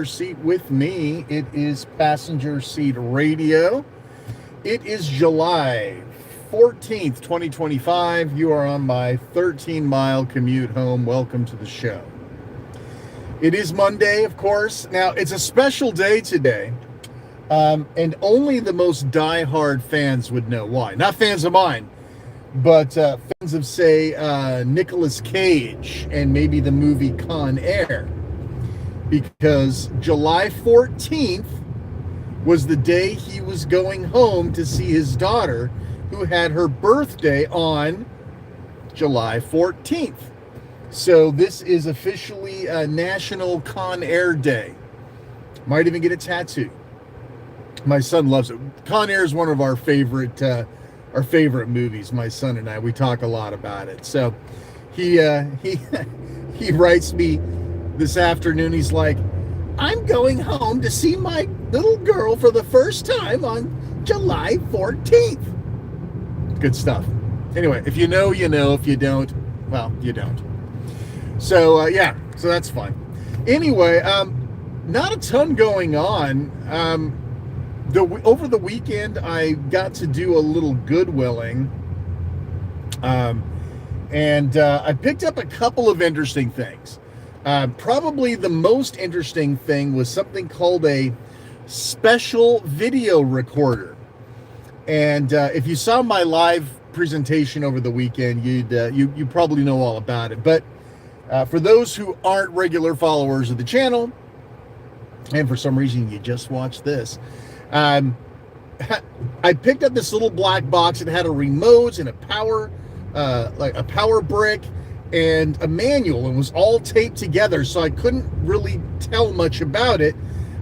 Seat with me. It is Passenger Seat Radio. It is July 14th, 2025. You are on my 13-mile commute home. Welcome to the show. It is Monday, of course. Now, it's a special day today, and only the most die-hard fans would know why. Not fans of mine, but fans of, say, Nicolas Cage and maybe the movie Con Air. Because July 14th was the day he was going home to see his daughter, who had her birthday on July 14th. So this is officially National Con Air Day. Might even get a tattoo. My son loves it. Con Air is one of our favorite movies. My son and I, we talk a lot about it. So he writes me this afternoon. He's like, I'm going home to see my little girl for the first time on July 14th. Good stuff. Anyway, if you know, you know. If you don't, well, you don't. So, so that's fun. Anyway, not a ton going on. Over the weekend, I got to do a little Goodwilling. And I picked up a couple of interesting things. Probably the most interesting thing was something called a special video recorder. And if you saw my live presentation over the weekend, you probably know all about it. But for those who aren't regular followers of the channel, and for some reason you just watched this, I picked up this little black box. It had a remote and a power brick and a manual, and was all taped together, so I couldn't really tell much about it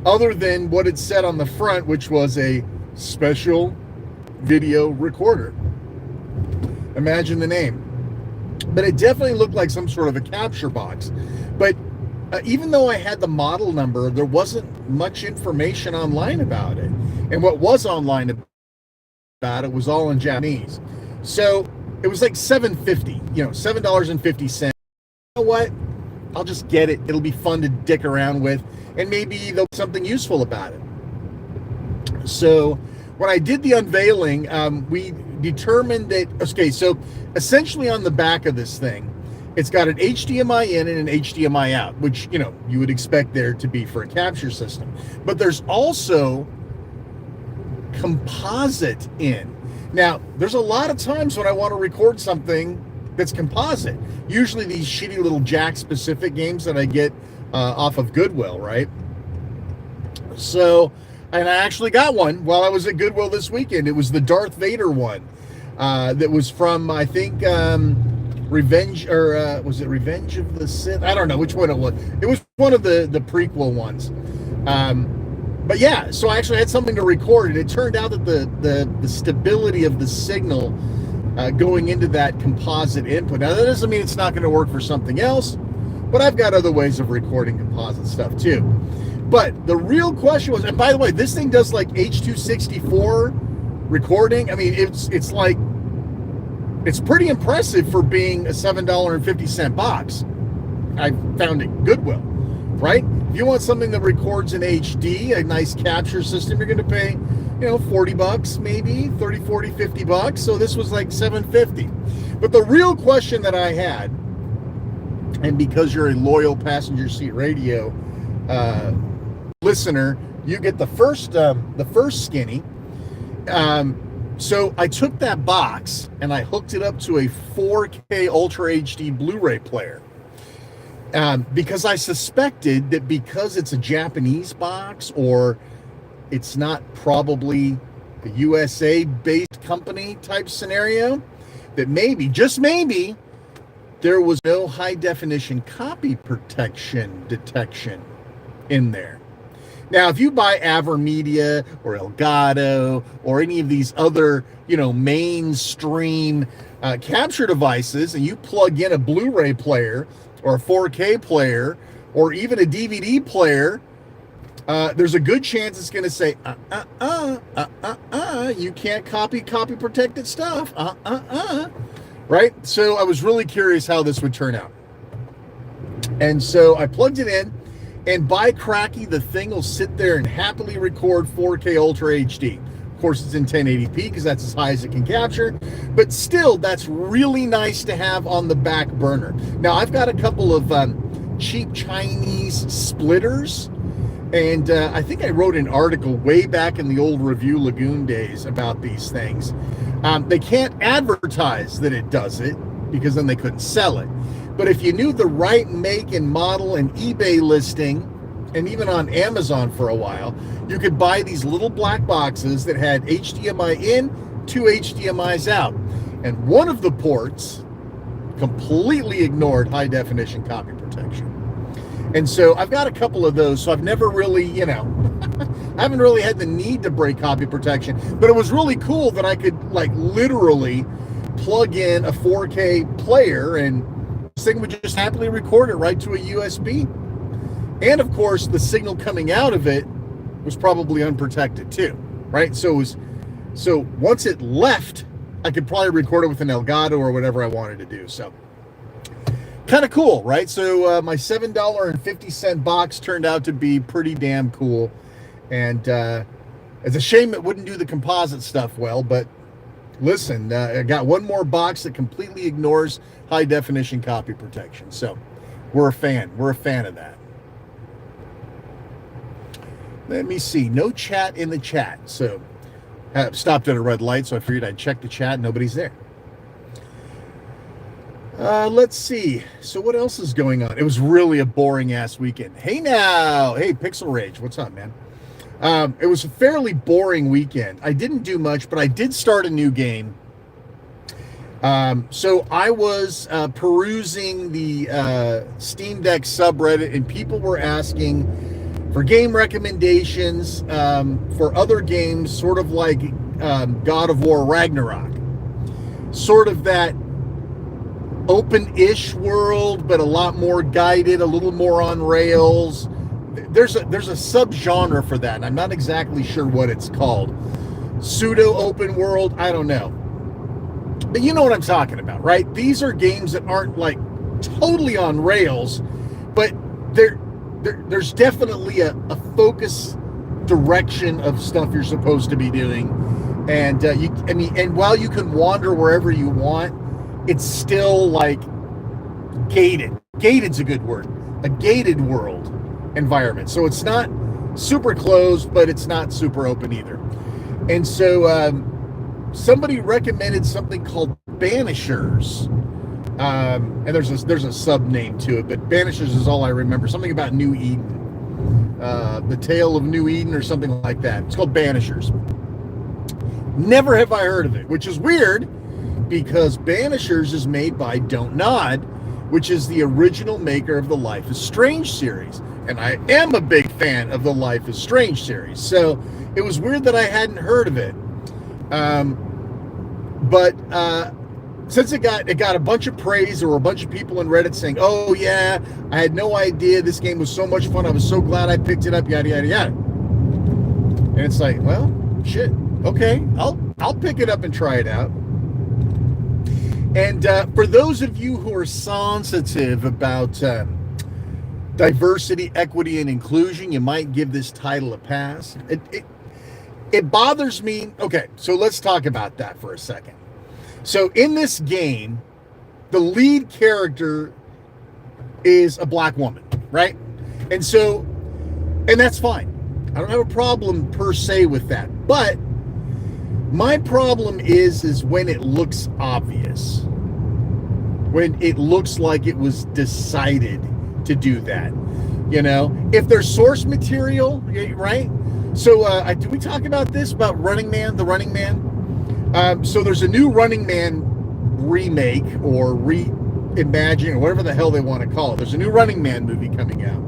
other than what it said on the front, which was a special video recorder. Imagine the name. But it definitely looked like some sort of a capture box. But even though I had the model number, there wasn't much information online about it. And what was online about it was all in Japanese. So it was like $7.50, $7.50. You know what? I'll just get it. It'll be fun to dick around with, and maybe there'll be something useful about it. So when I did the unveiling, we determined that, okay, so essentially on the back of this thing, it's got an HDMI in and an HDMI out, which, you would expect there to be for a capture system. But there's also composite in. Now, there's a lot of times when I want to record something that's composite. Usually these shitty little Jack-specific games that I get off of Goodwill, right? So, and I actually got one while I was at Goodwill this weekend. It was the Darth Vader one that was from, I think, Revenge, or was it Revenge of the Sith? I don't know which one it was. It was one of the prequel ones. But yeah, so I actually had something to record, and it turned out that the stability of the signal going into that composite input. Now, that doesn't mean it's not going to work for something else, but I've got other ways of recording composite stuff too. But the real question was, and by the way, this thing does like H.264 recording. I mean, it's pretty impressive for being a $7.50 box. I found it Goodwill, right? If you want something that records in HD, a nice capture system, you're going to pay, $40 maybe, 30, 40, $50. So this was like $7.50. But the real question that I had, and because you're a loyal Passenger Seat Radio listener, you get the first skinny. So I took that box and I hooked it up to a 4K Ultra HD Blu-ray player. Because I suspected that because it's a Japanese box, or it's not probably a USA-based company type scenario, that maybe, just maybe, there was no high-definition copy protection detection in there. Now, if you buy Avermedia or Elgato or any of these other, mainstream capture devices, and you plug in a Blu-ray player or a 4K player or even a DVD player, there's a good chance it's going to say, you can't copy protected stuff. Right? So I was really curious how this would turn out. And so I plugged it in, And by cracky, the thing will sit there and happily record 4K Ultra HD. Of course, it's in 1080p because that's as high as it can capture. But still, that's really nice to have on the back burner. Now, I've got a couple of cheap Chinese splitters. And I think I wrote an article way back in the old Review Lagoon days about these things. They can't advertise that it does it because then they couldn't sell it. But if you knew the right make and model and eBay listing, and even on Amazon for a while, you could buy these little black boxes that had HDMI in, 2 HDMIs out. And one of the ports completely ignored high definition copy protection. And so I've got a couple of those, so I've never really, I haven't really had the need to break copy protection. But it was really cool that I could, like, literally plug in a 4K player and this thing would just happily record it right to a USB. And of course, the signal coming out of it was probably unprotected too, right? So once it left, I could probably record it with an Elgato or whatever I wanted to do. So kind of cool, right? So my $7.50 box turned out to be pretty damn cool. And it's a shame it wouldn't do the composite stuff well, but listen, I got one more box that completely ignores high definition copy protection. So we're a fan. We're a fan of that. Let me see. No chat in the chat. So I stopped at a red light, so I figured I'd check the chat. Nobody's there. Let's see. So what else is going on? It was really a boring ass weekend. Hey now. Hey, Pixel Rage. What's up, man? It was a fairly boring weekend. I didn't do much, but I did start a new game. So I was perusing the Steam Deck subreddit, and people were asking for game recommendations for other games, sort of like God of War Ragnarok. Sort of that open-ish world, but a lot more guided, a little more on rails. There's a subgenre for that, and I'm not exactly sure what it's called. Pseudo open world, I don't know. But you know what I'm talking about, right? These are games that aren't like totally on rails, but there's definitely a focus direction of stuff you're supposed to be doing. And and while you can wander wherever you want, it's still like gated. Gated's a good word. A gated world environment. So it's not super closed, but it's not super open either. And so somebody recommended something called Banishers. And there's a sub name to it, but Banishers is all I remember. Something about New Eden. The Tale of New Eden or something like that. It's called Banishers. Never have I heard of it, which is weird because Banishers is made by Don't Nod, which is the original maker of the Life is Strange series. And I am a big fan of the Life is Strange series. So it was weird that I hadn't heard of it. But since it got a bunch of praise, there were a bunch of people in Reddit saying, oh yeah, I had no idea this game was so much fun. I was so glad I picked it up, yada, yada, yada. And it's like, well, shit. Okay, I'll pick it up and try it out. And for those of you who are sensitive about diversity, equity, and inclusion, you might give this title a pass. It bothers me. Okay, so let's talk about that for a second. So in this game, the lead character is a black woman, right? And that's fine. I don't have a problem per se with that. But my problem is when it looks obvious. When it looks like it was decided to do that. You know, if there's source material, right? So did we talk about this, about Running Man, the Running Man? So there's a new Running Man remake or reimagine or whatever the hell they want to call it. There's a new Running Man movie coming out.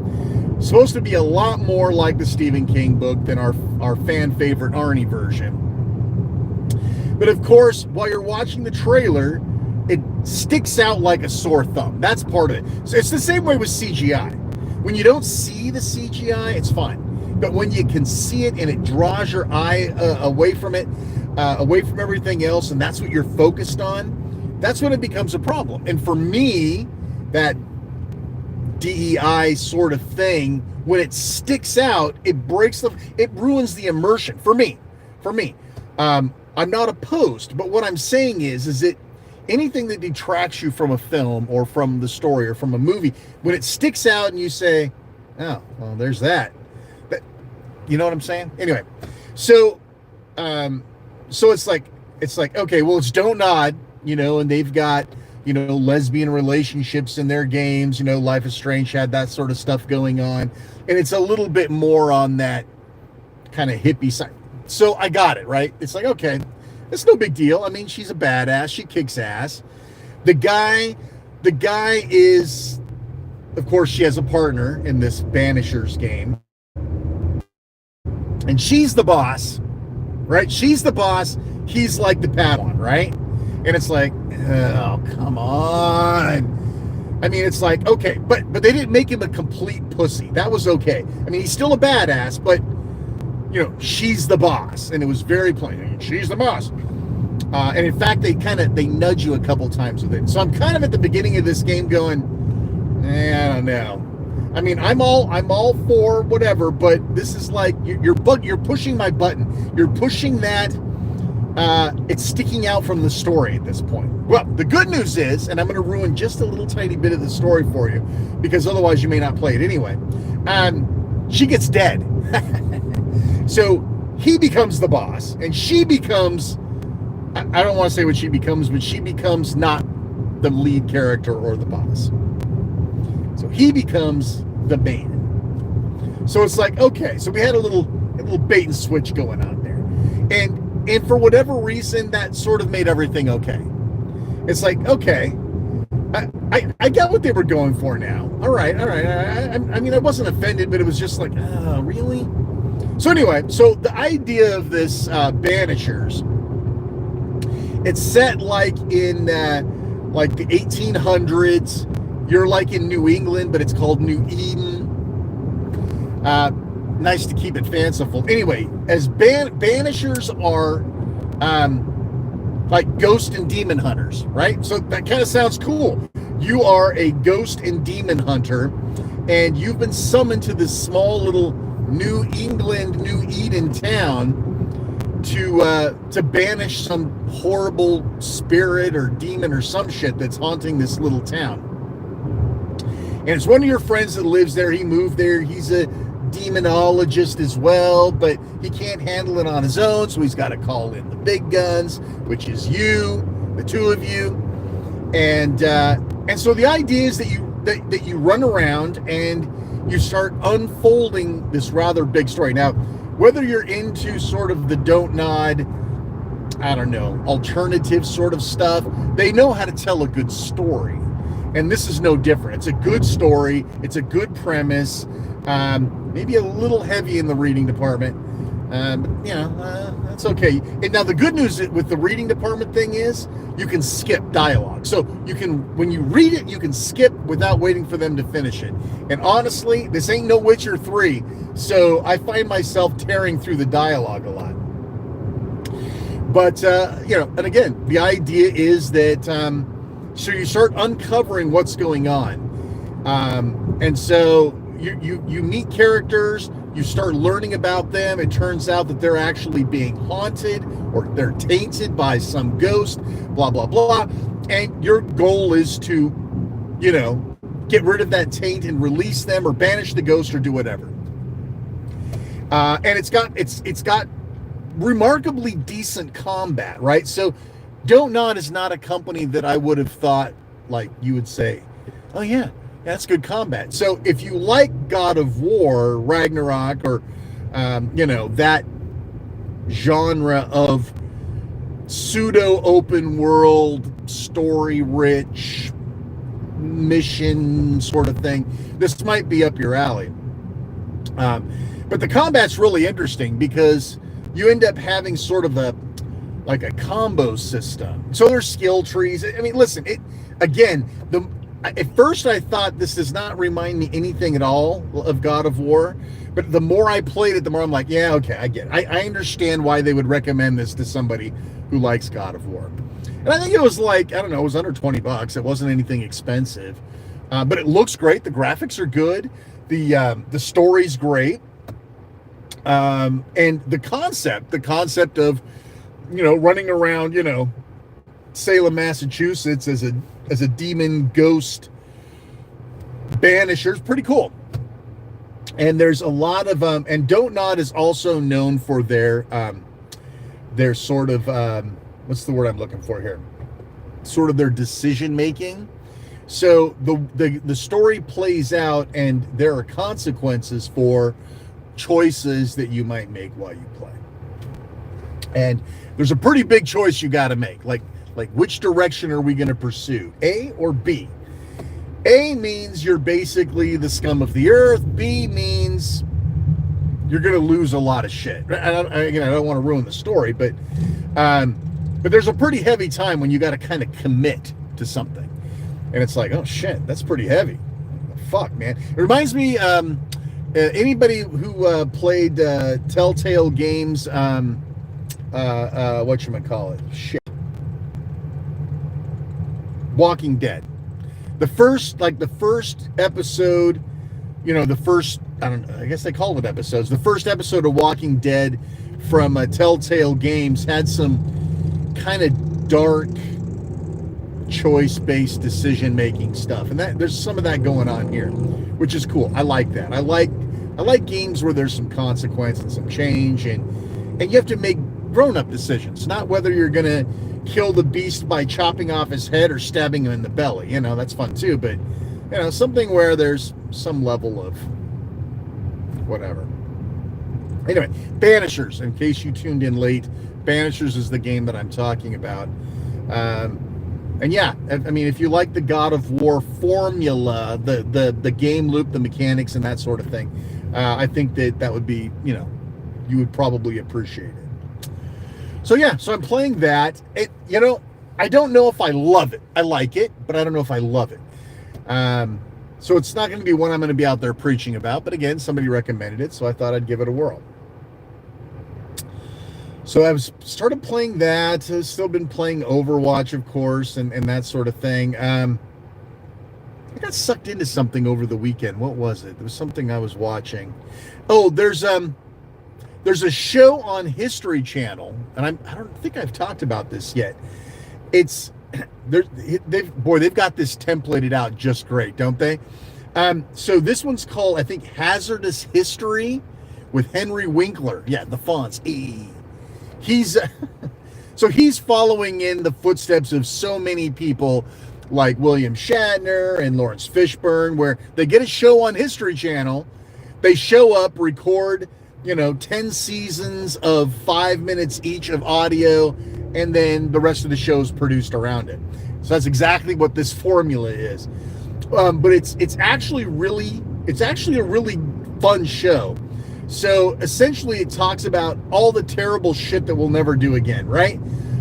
It's supposed to be a lot more like the Stephen King book than our fan favorite Arnie version. But of course, while you're watching the trailer, it sticks out like a sore thumb. That's part of it. So it's the same way with CGI. When you don't see the CGI, it's fine. But when you can see it and it draws your eye away from it, away from everything else, and that's what you're focused on, that's when it becomes a problem. And for me, that DEI sort of thing when it sticks out, it ruins the immersion for me. I'm not opposed, but what I'm saying is that anything that detracts you from a film or from the story or from a movie, when it sticks out and you say, oh, well, there's that. But you know what I'm saying? Anyway, so it's like, okay, well, it's Don't Nod, and they've got, lesbian relationships in their games, Life is Strange had that sort of stuff going on. And it's a little bit more on that kind of hippie side. So I got it, right? It's like, okay, it's no big deal. I mean, she's a badass. She kicks ass. The guy is, of course, she has a partner in this Banishers game. And she's the boss, right? She's the boss. He's like the Padawan, right? And it's like, oh, come on. I mean, it's like, okay, but they didn't make him a complete pussy. That was okay. I mean, he's still a badass, but, she's the boss. And it was very plain. She's the boss. And in fact, they nudge you a couple times with it. So I'm kind of at the beginning of this game going, I don't know. I mean, I'm all for whatever, but this is like you're pushing my button. You're pushing that. It's sticking out from the story at this point. Well, the good news is, and I'm going to ruin just a little tiny bit of the story for you, because otherwise you may not play it anyway. She gets dead. So he becomes the boss, and she becomes, I don't want to say what she becomes, but she becomes not the lead character or the boss. So he becomes the man. So it's like, okay, so we had a little bait and switch going on there. And for whatever reason, that sort of made everything okay. It's like, okay, I got what they were going for now. All right. I mean, I wasn't offended, but it was just like, oh, really? So anyway, so the idea of this Banishers, it's set like in like the 1800s. You're like in New England, but it's called New Eden. Nice to keep it fanciful. Anyway, as Banishers are like ghost and demon hunters, right? So that kind of sounds cool. You are a ghost and demon hunter, and you've been summoned to this small little New England, New Eden town to banish some horrible spirit or demon or some shit that's haunting this little town. And it's one of your friends that lives there. He moved there. He's a demonologist as well, but he can't handle it on his own, so he's got to call in the big guns, which is you, the two of you. And so the idea is that you run around and you start unfolding this rather big story. Now, whether you're into sort of the Don't Nod, I don't know, alternative sort of stuff, they know how to tell a good story. And this is no different. It's a good story. It's a good premise. Maybe a little heavy in the reading department. That's okay. And now the good news with the reading department thing is you can skip dialogue. So you can, when you read it, you can skip without waiting for them to finish it. And honestly, this ain't no Witcher 3. So I find myself tearing through the dialogue a lot. But, and again, the idea is that, so you start uncovering what's going on. And so you meet characters, you start learning about them. It turns out that they're actually being haunted or they're tainted by some ghost, blah, blah, blah. And your goal is to, get rid of that taint and release them or banish the ghost or do whatever. And it's got remarkably decent combat, right? So Don't Nod is not a company that I would have thought, like, you would say, oh yeah, that's good combat. So if you like God of War, Ragnarok, or, that genre of pseudo open world, story rich, mission sort of thing, this might be up your alley. But the combat's really interesting because you end up having sort of a combo system. So there's skill trees. I mean, listen, at first I thought this does not remind me anything at all of God of War, but the more I played it, the more I'm like, yeah, okay, I get it. I understand why they would recommend this to somebody who likes God of War. And I think it was like, I don't know, it was under $20. It wasn't anything expensive, but it looks great. The graphics are good. The story's great. And the concept of, running around, Salem, Massachusetts as a demon ghost banisher is pretty cool. And there's a lot of and Don't Nod is also known for their sort of what's the word I'm looking for here? Sort of their decision making. So the story plays out, and there are consequences for choices that you might make while you play. And there's a pretty big choice you got to make. Like which direction are we going to pursue? A or B? A means you're basically the scum of the earth. B means you're going to lose a lot of shit. I don't want to ruin the story, but there's a pretty heavy time when you got to kind of commit to something. And it's like, oh shit, that's pretty heavy. Fuck, man. It reminds me, anybody who played Telltale Games, whatchamacallit? Shit. Walking Dead. The first episode, I guess they call it episodes. The first episode of Walking Dead from Telltale Games had some kind of dark, choice-based decision-making stuff, and there's some of that going on here, which is cool. I like that. I like games where there's some consequence and some change, and you have to make grown-up decisions, not whether you're gonna kill the beast by chopping off his head or stabbing him in the belly. That's fun too, but something where there's some level of whatever. Anyway, Banishers, in case you tuned in late, Banishers is the game that I'm talking about. And yeah, I mean, if you like the God of War formula, the game loop, the mechanics, and that sort of thing, I think that would be, you would probably appreciate it. So yeah, so I'm playing that. I don't know if I love it. I like it, but I don't know if I love it. So it's not going to be one I'm going to be out there preaching about. But again, somebody recommended it, so I thought I'd give it a whirl. So I've started playing that. I've still been playing Overwatch, of course, and that sort of thing. I got sucked into something over the weekend. What was it? There was something I was watching. Oh, there's a show on History Channel, and I don't think I've talked about this yet. They've got this templated out just great, don't they? So this one's called, I think, Hazardous History with Henry Winkler. Yeah, the fonts. He's following in the footsteps of so many people like William Shatner and Lawrence Fishburne, where they get a show on History Channel, they show up, record 10 seasons of 5 minutes each of audio, and then the rest of the show is produced around it. So that's exactly what this formula is. But it's actually a really fun show. So essentially it talks about all the terrible shit that we'll never do again, right?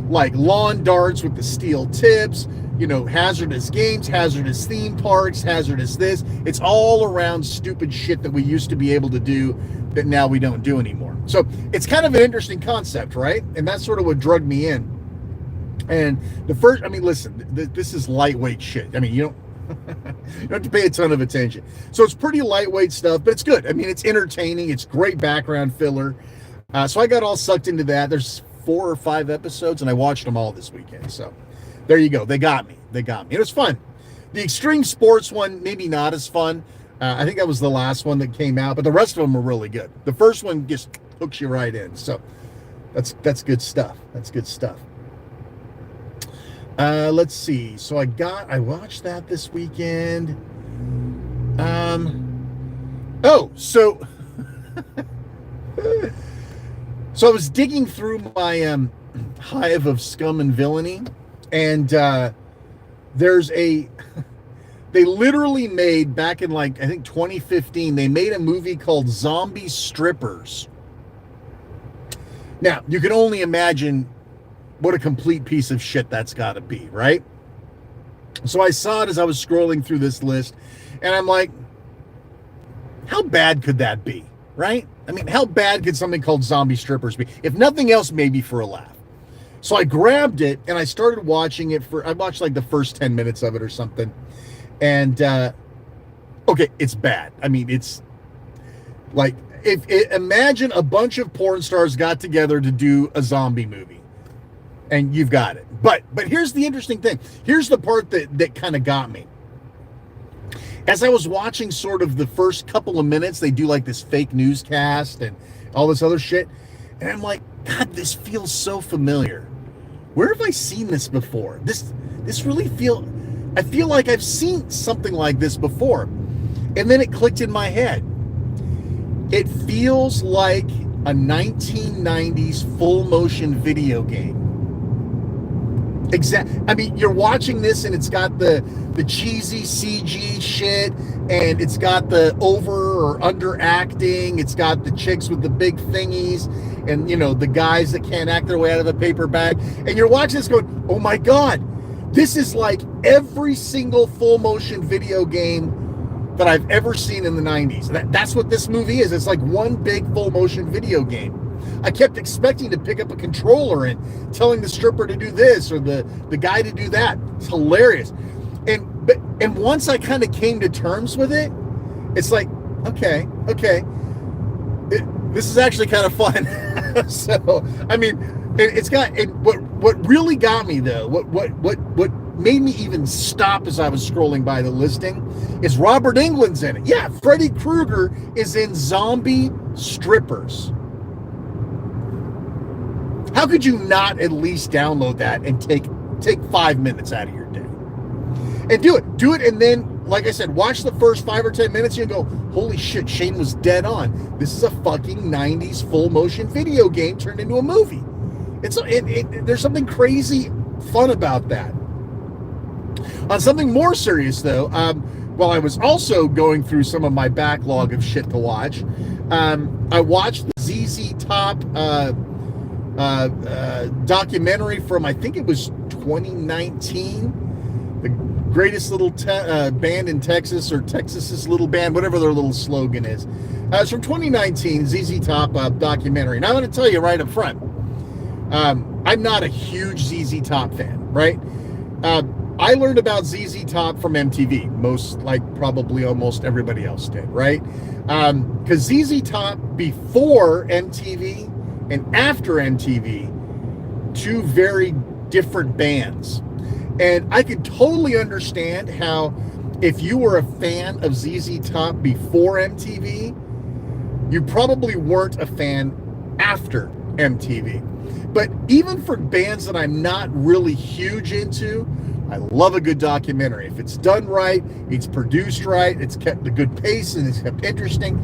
Like lawn darts with the steel tips, hazardous games, hazardous theme parks, hazardous this. It's all around stupid shit that we used to be able to do that now we don't do anymore. So it's kind of an interesting concept, right? And that's sort of what drugged me in. And listen, this is lightweight shit. I mean, you don't have to pay a ton of attention. So it's pretty lightweight stuff, but it's good. I mean, it's entertaining. It's great background filler. So I got all sucked into that. There's 4 or 5 episodes, and I watched them all this weekend. So there you go. They got me. It was fun. The extreme sports one, maybe not as fun. I think that was the last one that came out, but the rest of them were really good. The first one just hooks you right in. So that's good stuff. Let's see. So I watched that this weekend. So I was digging through my hive of scum and villainy, and there's they literally made, back in I think 2015, they made a movie called Zombie Strippers. Now, you can only imagine what a complete piece of shit that's got to be, right? So I saw it as I was scrolling through this list, and I'm like, how bad could that be, right? I mean, how bad could something called Zombie Strippers be? If nothing else, maybe for a laugh. So I grabbed it, and I started watching it I watched the first 10 minutes of it or something. And Okay, it's bad. I mean, it's like imagine a bunch of porn stars got together to do a zombie movie, and you've got it. But here's the interesting thing. Here's the part that kind of got me. As I was watching sort of the first couple of minutes, they do like this fake newscast and all this other shit, and I'm like, God, this feels so familiar. Where have I seen this before? This really I feel like I've seen something like this before. And then it clicked in my head. It feels like a 1990s full motion video game. I mean, you're watching this and it's got the cheesy CG shit, and it's got the over or under acting. It's got the chicks with the big thingies, and the guys that can't act their way out of a paper bag. And you're watching this going, oh my God, this is like every single full motion video game that I've ever seen in the 90s. That's what this movie is. It's like one big full motion video game. I kept expecting to pick up a controller and telling the stripper to do this or the guy to do that. It's hilarious. And once I kind of came to terms with it, it's like, okay, this is actually kind of fun. So, I mean, what really got me though, what made me even stop as I was scrolling by the listing is Robert Englund's in it. Yeah, Freddy Krueger is in Zombie Strippers. How could you not at least download that and take 5 minutes out of your day and do it? And then, like I said, watch the first 5 or 10 minutes and you go, holy shit, Shane was dead on. This is a fucking 90s full motion video game turned into a movie. There's something crazy fun about that. On something more serious though, while I was also going through some of my backlog of shit to watch, I watched the ZZ Top documentary from, I think it was 2019, the greatest little band in Texas, or Texas's little band, whatever their little slogan is. It's from 2019, ZZ Top documentary. And I'm going to tell you right up front, I'm not a huge ZZ Top fan, right? I learned about ZZ Top from MTV, probably almost everybody else did, right? Because ZZ Top before MTV and after MTV, two very different bands. And I could totally understand how, if you were a fan of ZZ Top before MTV, you probably weren't a fan after MTV. But even for bands that I'm not really huge into, I love a good documentary. If it's done right, it's produced right, it's kept a good pace, and it's kept interesting.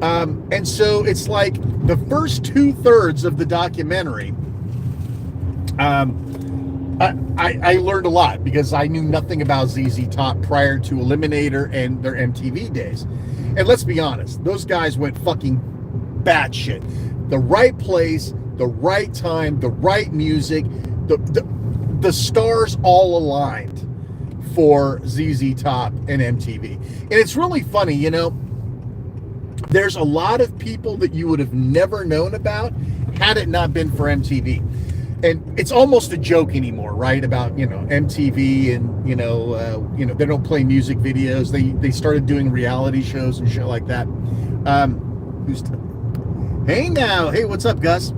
And so it's like the first 2/3 of the documentary, I learned a lot because I knew nothing about ZZ Top prior to Eliminator and their MTV days. And let's be honest, those guys went fucking batshit. The right place, the right time, the right music, the stars all aligned for ZZ Top and MTV. And it's really funny, there's a lot of people that you would have never known about had it not been for MTV. And it's almost a joke anymore, right? About, MTV and, they don't play music videos. They started doing reality shows and shit like that. Hey, what's up, Gus?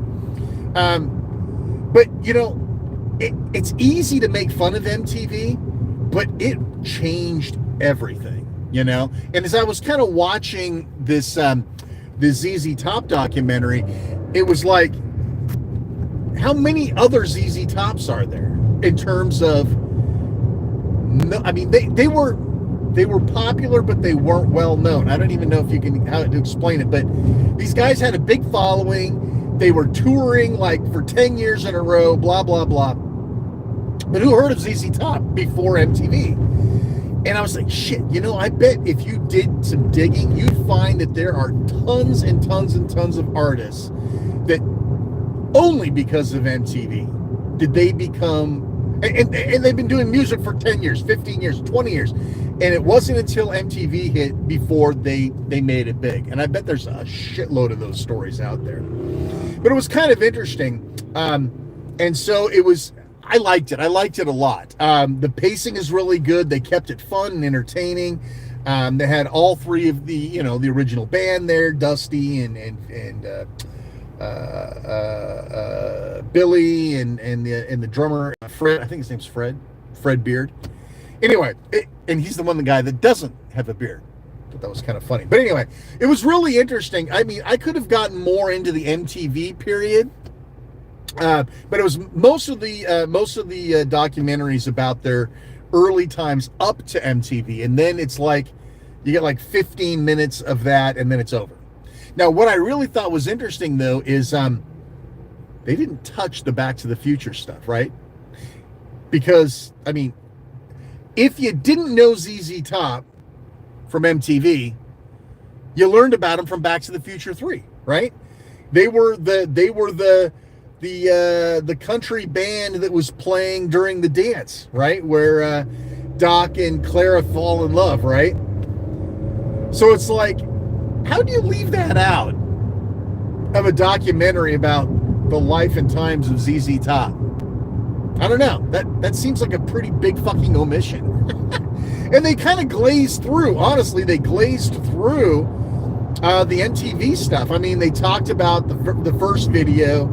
But, it's easy to make fun of MTV, but it changed everything, And as I was kind of watching this ZZ Top documentary, it was like, how many other ZZ Tops are there in terms of? No, I mean they were popular, but they weren't well known. I don't even know how to explain it, but these guys had a big following. They were touring like for 10 years in a row, blah blah blah. But who heard of ZZ Top before MTV? And I was like, shit, I bet if you did some digging, you'd find that there are tons and tons and tons of artists that only because of MTV did they become, and they've been doing music for 10 years, 15 years, 20 years. And it wasn't until MTV hit before they made it big. And I bet there's a shitload of those stories out there. But it was kind of interesting. And so I liked it. I liked it a lot. The pacing is really good. They kept it fun and entertaining. They had all three of the the original band there, Dusty and Billy and the drummer Fred. I think his name's Fred Beard. Anyway, and he's the guy that doesn't have a beard. But that was kind of funny. But anyway, it was really interesting. I mean, I could have gotten more into the MTV period, but it was most of the documentaries about their early times up to MTV, and then it's like you get like 15 minutes of that, and then it's over. Now, what I really thought was interesting though is they didn't touch the Back to the Future stuff, right? Because I mean, if you didn't know ZZ Top from MTV, you learned about them from Back to the Future 3, right? They were the country band that was playing during the dance, right? Where Doc and Clara fall in love, right? So it's like, how do you leave that out of a documentary about the life and times of ZZ Top? I don't know. That seems like a pretty big fucking omission. And they kind of glazed through. Honestly, they glazed through the MTV stuff. I mean, they talked about the first video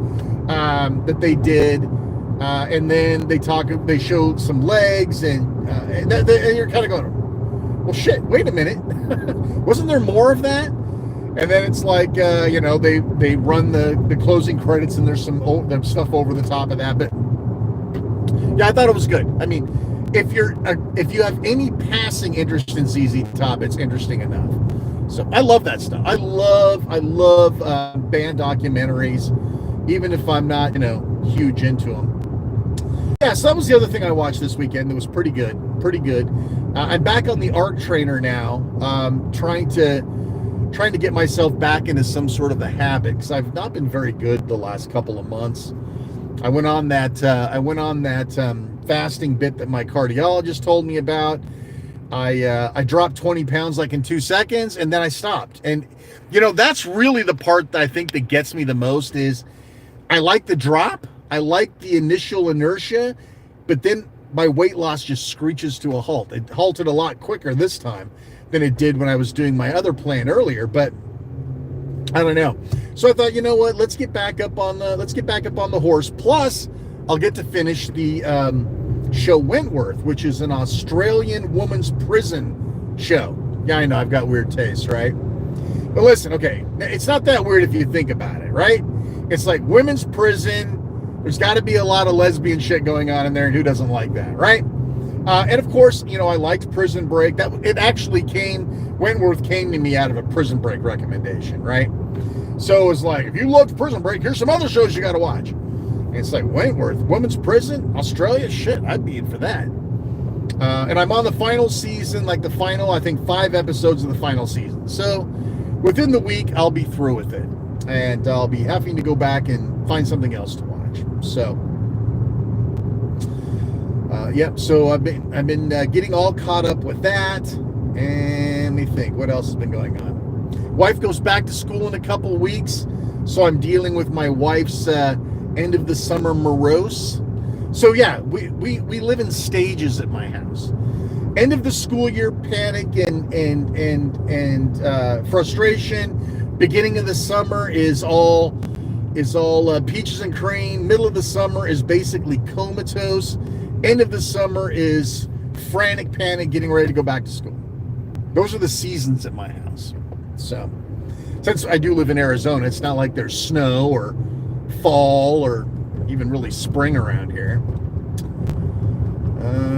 that they did, and then they showed some legs, and you're kind of going, well, shit. Wait a minute, wasn't there more of that? And then it's like they run the closing credits, and there's some stuff over the top of that. But yeah, I thought it was good. I mean, if you have any passing interest in ZZ Top, it's interesting enough. So I love that stuff. I love band documentaries, even if I'm not huge into them. Yeah, so that was the other thing I watched this weekend. That was pretty good. I'm back on the art trainer now, trying to get myself back into some sort of a habit, because I've not been very good the last couple of months. I went on that fasting bit that my cardiologist told me about. I dropped 20 pounds like in 2 seconds, and then I stopped. And that's really the part that I think that gets me the most is I like the drop. I like the initial inertia, but then my weight loss just screeches to a halt. It halted a lot quicker this time than it did when I was doing my other plan earlier, but I don't know. So I thought, you know what, let's get back up on the horse. Plus, I'll get to finish the show Wentworth, which is an Australian woman's prison show. Yeah, I know, I've got weird tastes, right? But listen, okay, it's not that weird if you think about it, right? It's like women's prison. There's got to be a lot of lesbian shit going on in there, and who doesn't like that, right? And of course, I liked Prison Break. Wentworth came to me out of a Prison Break recommendation, right? So it was like, if you loved Prison Break, here's some other shows you got to watch. And it's like, Wentworth, women's prison, Australia, shit, I'd be in for that. And I'm on the final season, I think 5 episodes of the final season. So within the week, I'll be through with it. And I'll be having to go back and find something else to watch. So, so I've been getting all caught up with that. And let me think, what else has been going on? Wife goes back to school in a couple of weeks, so I'm dealing with my wife's end of the summer morose. So yeah, we live in stages at my house. End of the school year panic and frustration. Beginning of the summer is all peaches and cream. Middle of the summer is basically comatose. End of the summer is frantic panic, getting ready to go back to school. Those are the seasons at my house. So, since I do live in Arizona, it's not like there's snow or fall or even really spring around here.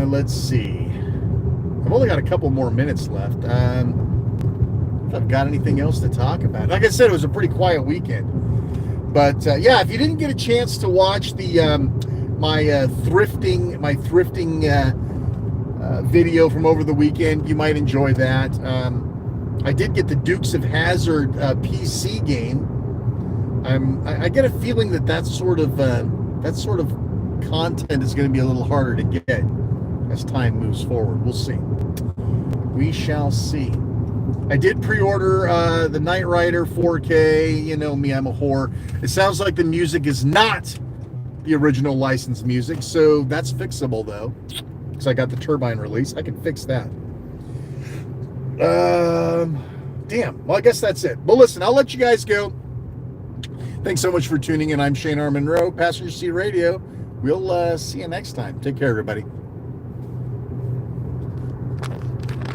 Let's see. I've only got a couple more minutes left. If I've got anything else to talk about. Like I said, it was a pretty quiet weekend. But yeah, if you didn't get a chance to watch the my thrifting video from over the weekend, you might enjoy that. I did get the Dukes of Hazzard PC game. I get a feeling that sort of content is going to be a little harder to get as time moves forward. We'll see. We shall see. I did pre-order the Knight Rider 4K. You know me, I'm a whore. It sounds like the music is not the original licensed music, so that's fixable though, because I got the turbine release. I can fix that. Damn. Well, I guess that's it. Well, listen, I'll let you guys go. Thanks so much for tuning in. I'm Shane R. Monroe, Passenger Seat Radio. We'll see you next time. Take care, everybody.